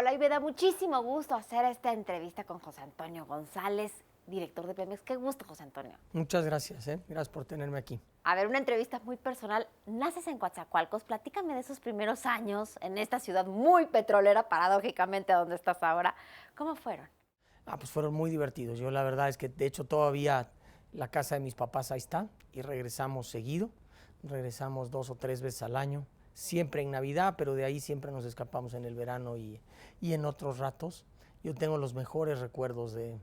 Hola, y me da muchísimo gusto hacer esta entrevista con José Antonio González, director de Pemex. Qué gusto, José Antonio. Muchas gracias, gracias por tenerme aquí. A ver, una entrevista muy personal. Naces en Coatzacoalcos, platícame de esos primeros años en esta ciudad muy petrolera, paradójicamente, donde estás ahora. ¿Cómo fueron? Pues fueron muy divertidos. Yo la verdad es que de hecho todavía la casa de mis papás ahí está y regresamos seguido. Regresamos 2 o 3 veces al año, siempre en Navidad, pero de ahí siempre nos escapamos en el verano y en otros ratos. Yo tengo los mejores recuerdos de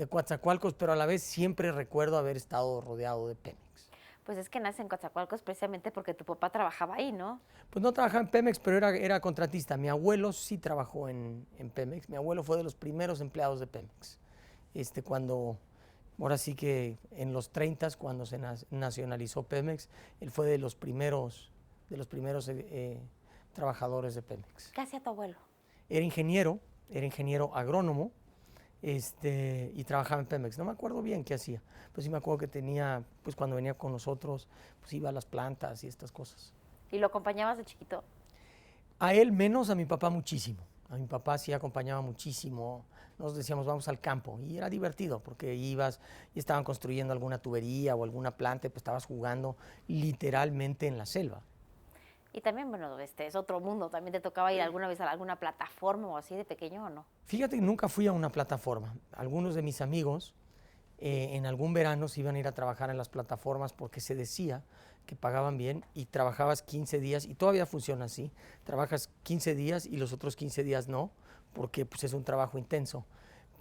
Coatzacoalcos, pero a la vez siempre recuerdo haber estado rodeado de Pemex. Pues es que naces en Coatzacoalcos precisamente porque tu papá trabajaba ahí, ¿no? Pues no trabajaba en Pemex, pero era contratista. Mi abuelo sí trabajó en Pemex. Mi abuelo fue de los primeros empleados de Pemex. Cuando, ahora sí que en los 30, cuando se nacionalizó Pemex, él fue de los primeros trabajadores de Pemex. ¿Qué hacía tu abuelo? Era ingeniero agrónomo, y trabajaba en Pemex. No me acuerdo bien qué hacía, pero sí me acuerdo que tenía, pues cuando venía con nosotros, pues iba a las plantas y estas cosas. ¿Y lo acompañabas de chiquito? A él menos, a mi papá muchísimo. A mi papá sí acompañaba muchísimo. Nos decíamos, vamos al campo. Y era divertido porque ibas y estaban construyendo alguna tubería o alguna planta, y pues estabas jugando literalmente en la selva. Y también, bueno, es otro mundo. ¿También te tocaba ir alguna vez a alguna plataforma o así de pequeño o no? Fíjate que nunca fui a una plataforma. Algunos de mis amigos en algún verano se iban a ir a trabajar en las plataformas porque se decía que pagaban bien y trabajabas 15 días, y todavía funciona así, trabajas 15 días y los otros 15 días no, porque pues es un trabajo intenso.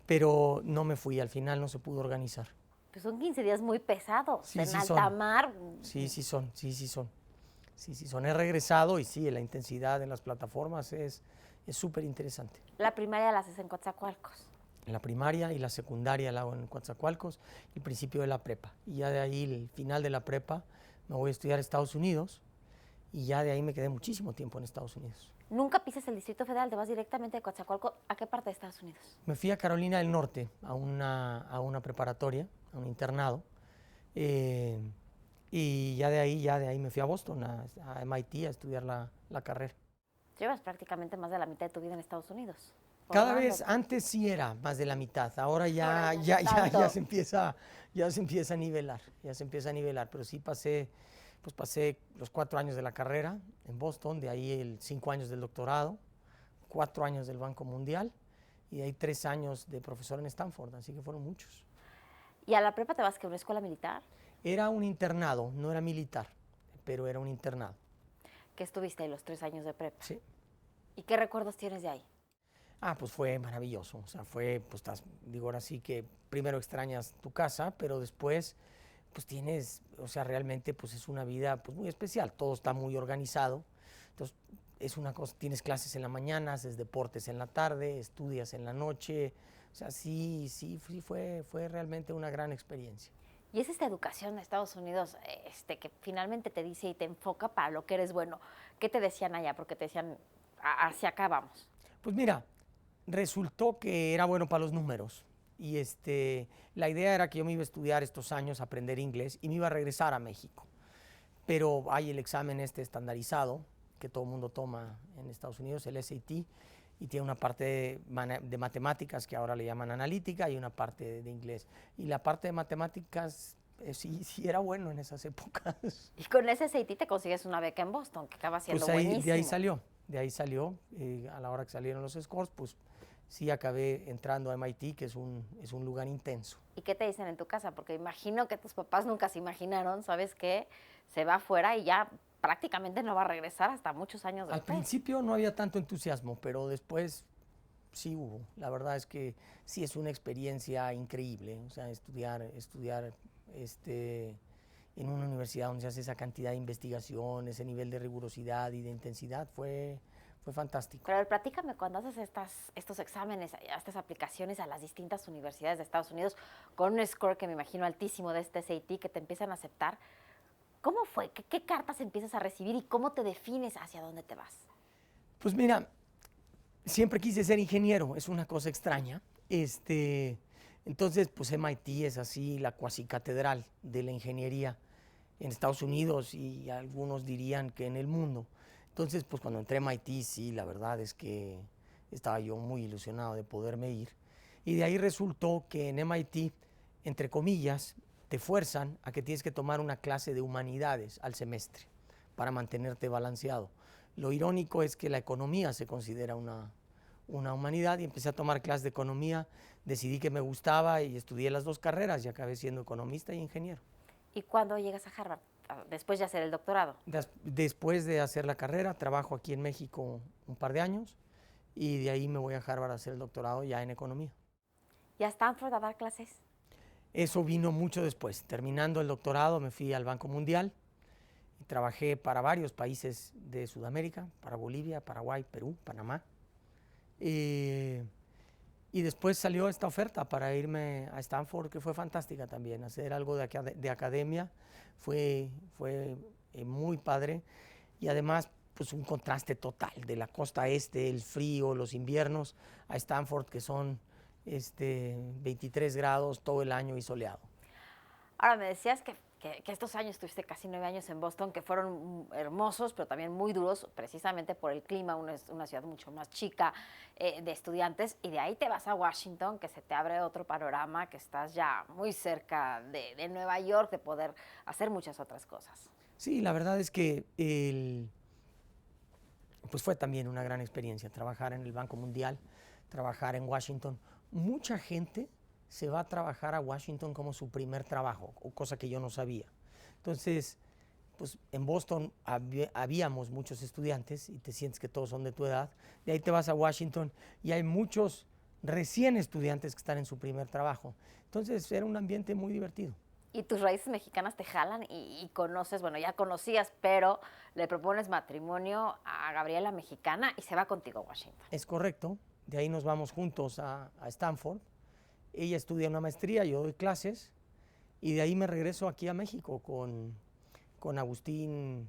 Pero no me fui, al final no se pudo organizar. Pues son 15 días muy pesados, Sí, en sí alta son. mar. Sí son. He regresado y sí, la intensidad en las plataformas es súper interesante. La primaria la haces en Coatzacoalcos. La primaria y la secundaria la hago en Coatzacoalcos, el principio de la prepa. Y ya de ahí, el final de la prepa, me voy a estudiar a Estados Unidos, y ya de ahí me quedé muchísimo tiempo en Estados Unidos. Nunca pisas el Distrito Federal, te vas directamente de Coatzacoalcos. ¿A qué parte de Estados Unidos? Me fui a Carolina del Norte, a una preparatoria, a un internado, y ya de ahí me fui a Boston, a MIT, a estudiar la carrera. Llevas prácticamente más de la mitad de tu vida en Estados Unidos. Cada vez, antes sí era más de la mitad, ahora ya se empieza a nivelar, pero sí pasé los 4 años de la carrera en Boston, de ahí 5 años del doctorado, 4 años del Banco Mundial, y de ahí 3 años de profesor en Stanford, así que fueron muchos. ¿Y a la prepa te vas que a una escuela militar? Era un internado, no era militar, pero era un internado. ¿Qué estuviste ahí los 3 años de prepa? Sí. ¿Y qué recuerdos tienes de ahí? Pues fue maravilloso, o sea, ahora sí que primero extrañas tu casa, pero después, pues tienes, o sea, realmente, pues es una vida, pues muy especial, todo está muy organizado, entonces es una cosa, tienes clases en la mañana, haces deportes en la tarde, estudias en la noche, o sea, sí fue realmente una gran experiencia. Y es esta educación de Estados Unidos que finalmente te dice y te enfoca para lo que eres bueno. ¿Qué te decían allá? Porque te decían, hacia acá vamos. Pues mira, resultó que era bueno para los números, y la idea era que yo me iba a estudiar estos años, aprender inglés, y me iba a regresar a México. Pero hay el examen estandarizado que todo el mundo toma en Estados Unidos, el SAT, y tiene una parte de matemáticas que ahora le llaman analítica y una parte de inglés. Y la parte de matemáticas sí era bueno en esas épocas. Y con ese SAT te consigues una beca en Boston, que acaba siendo buenísimo. De ahí salió, a la hora que salieron los scores, pues sí acabé entrando a MIT, que es un lugar intenso. ¿Y qué te dicen en tu casa? Porque imagino que tus papás nunca se imaginaron, ¿sabes qué? Se va afuera y ya prácticamente no va a regresar hasta muchos años después. Al principio no había tanto entusiasmo, pero después sí hubo. La verdad es que sí es una experiencia increíble, o sea, estudiar en una universidad donde se hace esa cantidad de investigación, ese nivel de rigurosidad y de intensidad, fue fantástico. Pero a ver, platícame, cuando haces estos exámenes, estas aplicaciones a las distintas universidades de Estados Unidos, con un score que me imagino altísimo de este SAT, que te empiezan a aceptar, ¿cómo fue? ¿Qué cartas empiezas a recibir y cómo te defines hacia dónde te vas? Pues mira, siempre quise ser ingeniero, es una cosa extraña. Entonces, pues MIT es así la cuasi catedral de la ingeniería en Estados Unidos, y algunos dirían que en el mundo. Entonces, pues cuando entré a MIT, sí, la verdad es que estaba yo muy ilusionado de poderme ir. Y de ahí resultó que en MIT, entre comillas, te fuerzan a que tienes que tomar una clase de humanidades al semestre para mantenerte balanceado. Lo irónico es que la economía se considera una humanidad y empecé a tomar clases de economía, decidí que me gustaba y estudié las dos carreras y acabé siendo economista y ingeniero. ¿Y cuándo llegas a Harvard? Después de hacer el doctorado. Después de hacer la carrera, trabajo aquí en México un par de años y de ahí me voy a Harvard a hacer el doctorado ya en economía. ¿Y a Stanford a dar clases? Eso vino mucho después. Terminando el doctorado me fui al Banco Mundial y trabajé para varios países de Sudamérica, para Bolivia, Paraguay, Perú, Panamá. Y después salió esta oferta para irme a Stanford, que fue fantástica también. Hacer algo de academia fue muy padre. Y además, pues un contraste total de la costa este, el frío, los inviernos, a Stanford, que son 23 grados todo el año y soleado. Ahora, me decías que estos años, tuviste casi 9 años en Boston, que fueron hermosos, pero también muy duros, precisamente por el clima, una ciudad mucho más chica de estudiantes, y de ahí te vas a Washington, que se te abre otro panorama, que estás ya muy cerca de Nueva York, de poder hacer muchas otras cosas. Sí, la verdad es que pues fue también una gran experiencia trabajar en el Banco Mundial, trabajar en Washington. Mucha gente se va a trabajar a Washington como su primer trabajo, cosa que yo no sabía. Entonces, pues en Boston habíamos muchos estudiantes y te sientes que todos son de tu edad. De ahí te vas a Washington y hay muchos recién estudiantes que están en su primer trabajo. Entonces era un ambiente muy divertido. Y tus raíces mexicanas te jalan y conoces, bueno, ya conocías, pero le propones matrimonio a Gabriela mexicana y se va contigo a Washington. Es correcto. De ahí nos vamos juntos a Stanford. Ella estudia una maestría, yo doy clases, y de ahí me regreso aquí a México con Agustín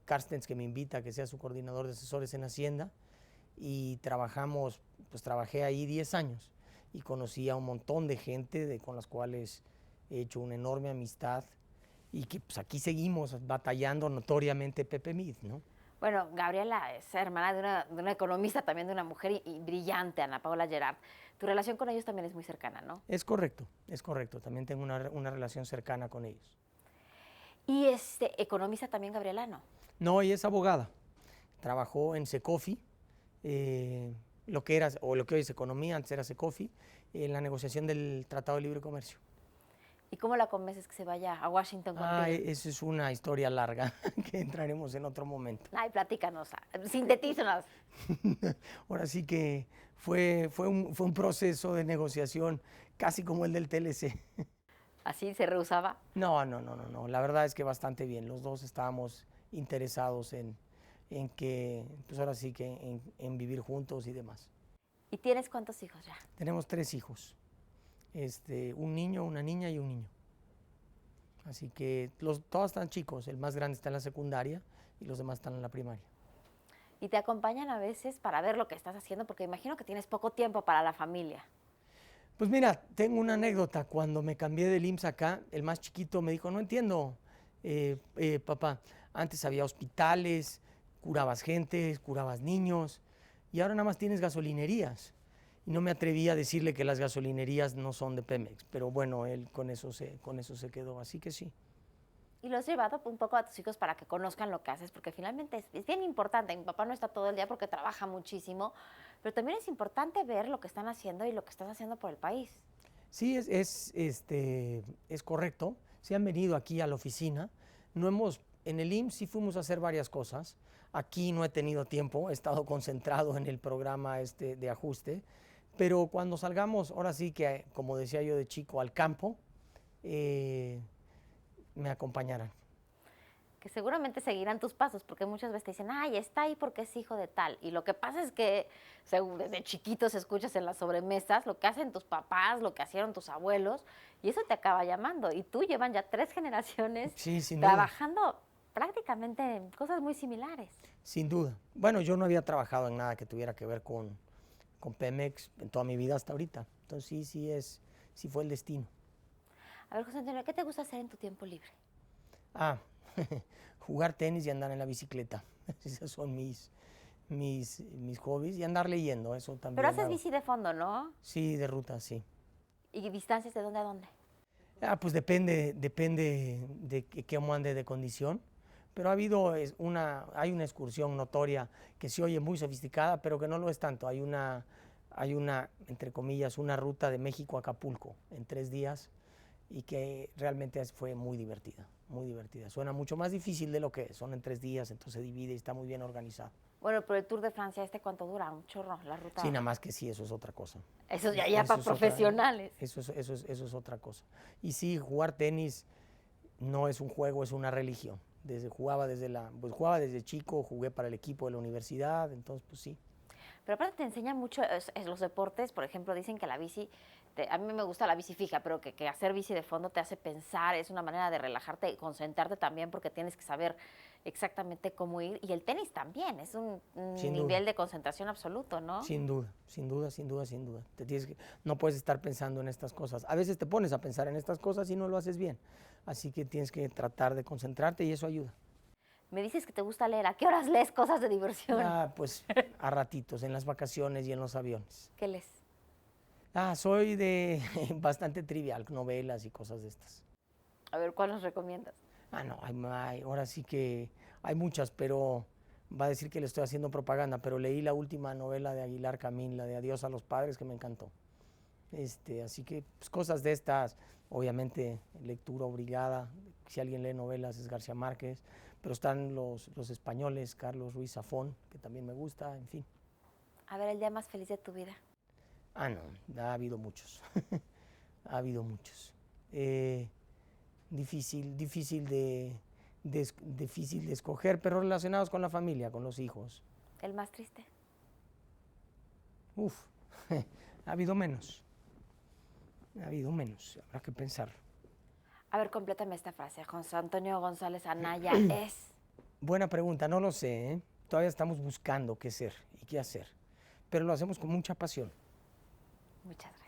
Carstens, que me invita a que sea su coordinador de asesores en Hacienda, y trabajé ahí 10 años, y conocí a un montón de gente con las cuales he hecho una enorme amistad, y que pues aquí seguimos batallando notoriamente Pepe Mid, ¿no? Bueno, Gabriela es hermana de una economista, también de una mujer y brillante, Ana Paula Gerard. Tu relación con ellos también es muy cercana, ¿no? Es correcto. También tengo una relación cercana con ellos. ¿Y economista también, Gabriela, no? No, ella es abogada. Trabajó en Secofi, lo que hoy es Economía, antes era Secofi, en la negociación del Tratado de Libre Comercio. ¿Y cómo la convences que se vaya a Washington contigo? Esa es una historia larga que entraremos en otro momento. Ay, platícanos, sintetízanos. Ahora sí que fue un proceso de negociación casi como el del TLC. ¿Así se rehusaba? No. La verdad es que bastante bien. Los dos estábamos interesados en que, pues ahora sí que en vivir juntos y demás. ¿Y tienes cuántos hijos ya? Tenemos 3 hijos. Un niño, una niña y un niño. Así que todos están chicos. El más grande está en la secundaria y los demás están en la primaria. ¿Y te acompañan a veces para ver lo que estás haciendo? Porque imagino que tienes poco tiempo para la familia. Pues mira, tengo una anécdota. Cuando me cambié del IMSS acá, el más chiquito me dijo, no entiendo, papá, antes había hospitales, curabas gente, curabas niños, y ahora nada más tienes gasolinerías. Y no me atreví a decirle que las gasolinerías no son de Pemex, pero bueno, él con eso se quedó, así que sí. ¿Y lo has llevado un poco a tus hijos para que conozcan lo que haces? Porque finalmente es bien importante. Mi papá no está todo el día porque trabaja muchísimo, pero también es importante ver lo que están haciendo y lo que estás haciendo por el país. Sí, es correcto. Se han venido aquí a la oficina. En el IMSS sí fuimos a hacer varias cosas. Aquí no he tenido tiempo, he estado concentrado en el programa de ajuste. Pero cuando salgamos, ahora sí que, como decía yo de chico, al campo, me acompañarán. Que seguramente seguirán tus pasos, porque muchas veces te dicen, ay, está ahí porque es hijo de tal. Y lo que pasa es que desde chiquitos escuchas en las sobremesas lo que hacen tus papás, lo que hicieron tus abuelos, y eso te acaba llamando. Y tú llevan ya 3 generaciones trabajando prácticamente en cosas muy similares. Sin duda. Bueno, yo no había trabajado en nada que tuviera que ver con Pemex en toda mi vida hasta ahorita. Entonces sí fue el destino. A ver, José Antonio, ¿qué te gusta hacer en tu tiempo libre? Jugar tenis y andar en la bicicleta. Esas son mis hobbies y andar leyendo, eso también. Pero haces hago. bici de fondo, ¿no? Sí, de ruta, sí. ¿Y distancias de dónde a dónde? Pues depende de cómo ande de condición. Pero hay una excursión notoria que se oye muy sofisticada, pero que no lo es tanto. Hay una, entre comillas, una ruta de México a Acapulco en 3 días y que realmente fue muy divertida, muy divertida. Suena mucho más difícil de lo que es. Son en 3 días, entonces se divide y está muy bien organizado. Bueno, pero el Tour de Francia, ¿cuánto dura? Un chorro, la ruta. Sí, nada más que sí, eso es otra cosa. Eso ya Eso para es otra- profesionales. eso es otra cosa. Y sí, jugar tenis no es un juego, es una religión. Jugaba desde chico, jugué para el equipo de la universidad, entonces pues sí. Pero aparte te enseña mucho los deportes, por ejemplo, dicen que la bici, a mí me gusta la bici fija, pero que hacer bici de fondo te hace pensar, es una manera de relajarte y concentrarte también porque tienes que saber exactamente cómo ir. Y el tenis también, es un Sin nivel duda. de concentración absoluto, ¿no? Sin duda, sin duda, sin duda, sin duda. No puedes estar pensando en estas cosas. A veces te pones a pensar en estas cosas y no lo haces bien. Así que tienes que tratar de concentrarte y eso ayuda. Me dices que te gusta leer, ¿a qué horas lees cosas de diversión? Pues a ratitos, en las vacaciones y en los aviones. ¿Qué lees? Soy de bastante trivial, novelas y cosas de estas. A ver, ¿cuál nos recomiendas? No, ahora sí que hay muchas, pero va a decir que le estoy haciendo propaganda, pero leí la última novela de Aguilar Camín, la de Adiós a los padres, que me encantó. Así que pues, cosas de estas, obviamente lectura obligada, si alguien lee novelas es García Márquez, pero están los españoles, Carlos Ruiz Zafón, que también me gusta, en fin. A ver, el día más feliz de tu vida. No, ha habido muchos, ha habido muchos. Difícil de escoger, pero relacionados con la familia, con los hijos. ¿El más triste? Ha habido menos. Ha habido menos, habrá que pensarlo. A ver, complétame esta frase. José Antonio González Anaya es... Buena pregunta, no lo sé, ¿eh? Todavía estamos buscando qué ser y qué hacer, pero lo hacemos con mucha pasión. Muchas gracias.